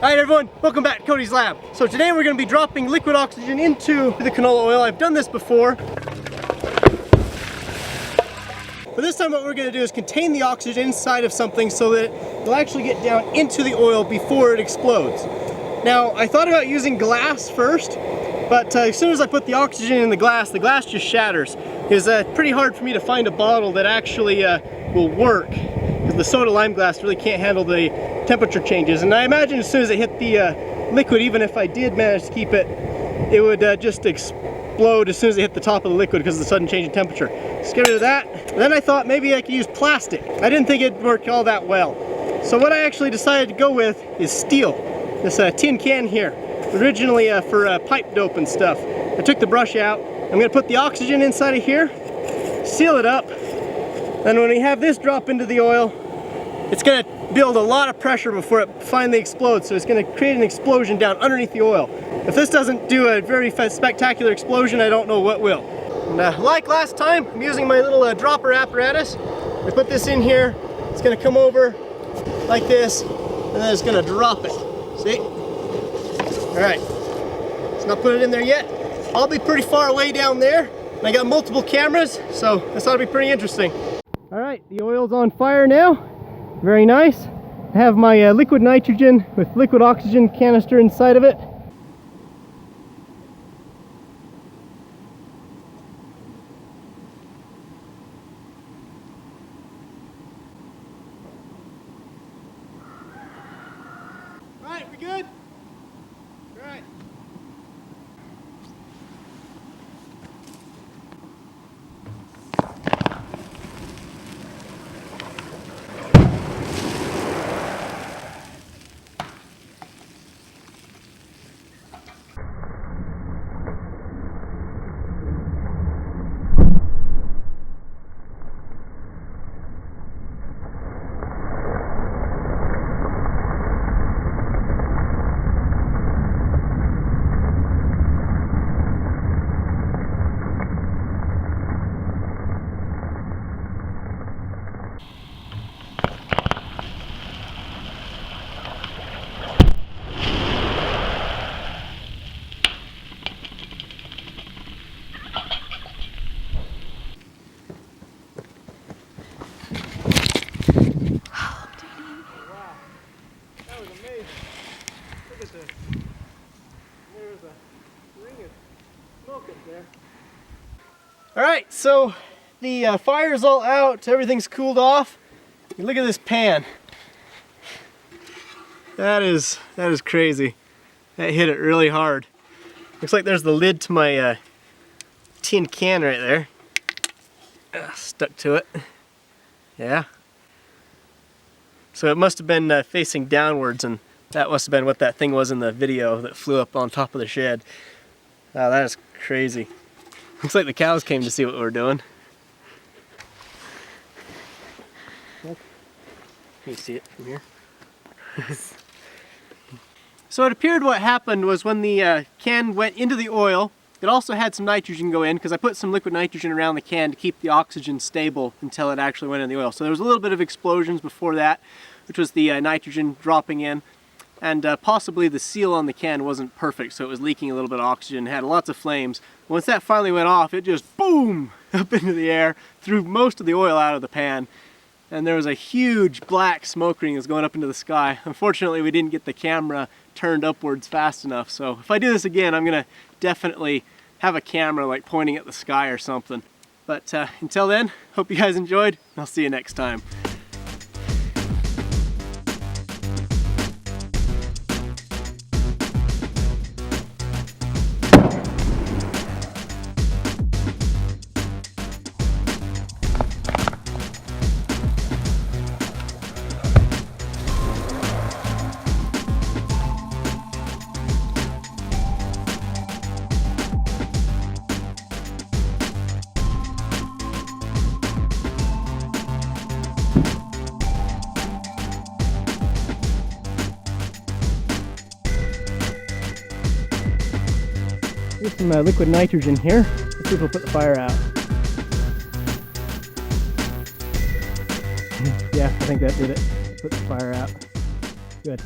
Alright everyone, welcome back to Cody's Lab. So today we're going to be dropping liquid oxygen into the canola oil. I've done this before. But this time what we're going to do is contain the oxygen inside of something so that it'll actually get down into the oil before it explodes. Now I thought about using glass first, but as soon as I put the oxygen in the glass just shatters. It's pretty hard for me to find a bottle that actually will work, because the soda lime glass really can't handle the temperature changes. And I imagine as soon as it hit the liquid, even if I did manage to keep it, it would just explode as soon as it hit the top of the liquid because of the sudden change in temperature. Let's get rid of that. And then I thought maybe I could use plastic. I didn't think it'd work all that well. So what I actually decided to go with is steel. This tin can here, originally for pipe dope and stuff. I took the brush out. I'm going to put the oxygen inside of here, seal it up. Then when we have this drop into the oil, it's going to build a lot of pressure before it finally explodes, so it's going to create an explosion down underneath the oil. If this doesn't do a very spectacular explosion, I don't know what will. And, like last time, I'm using my little dropper apparatus. I put this in here, it's going to come over like this, and then it's going to drop it. See? Alright, let's not put it in there yet. I'll be pretty far away down there, and I got multiple cameras, so this ought to be pretty interesting. Alright, the oil's on fire now. Very nice. I have my liquid nitrogen with liquid oxygen canister inside of it. Alright, we good? Alright. There's a ring of smoke up there. Alright, so the fire's all out, everything's cooled off. Look at this pan. That is crazy. That hit it really hard. Looks like there's the lid to my tin can right there. Stuck to it. Yeah. So it must have been facing downwards, and that must have been what that thing was in the video that flew up on top of the shed. Wow, that is crazy. Looks like the cows came to see what we're doing. Can you see it from here? So it appeared what happened was when the can went into the oil, it also had some nitrogen go in, because I put some liquid nitrogen around the can to keep the oxygen stable until it actually went in the oil. So there was a little bit of explosions before that, which was the nitrogen dropping in. And possibly the seal on the can wasn't perfect, so it was leaking a little bit of oxygen, had lots of flames. Once that finally went off, it just boom up into the air, threw most of the oil out of the pan, and there was a huge black smoke ring that was going up into the sky. Unfortunately, we didn't get the camera turned upwards fast enough, so if I do this again, I'm going to definitely have a camera like pointing at the sky or something. But until then, hope you guys enjoyed, and I'll see you next time. Here's some liquid nitrogen here. Let's see if we'll put the fire out. Yeah, I think that did it. Put the fire out. Good.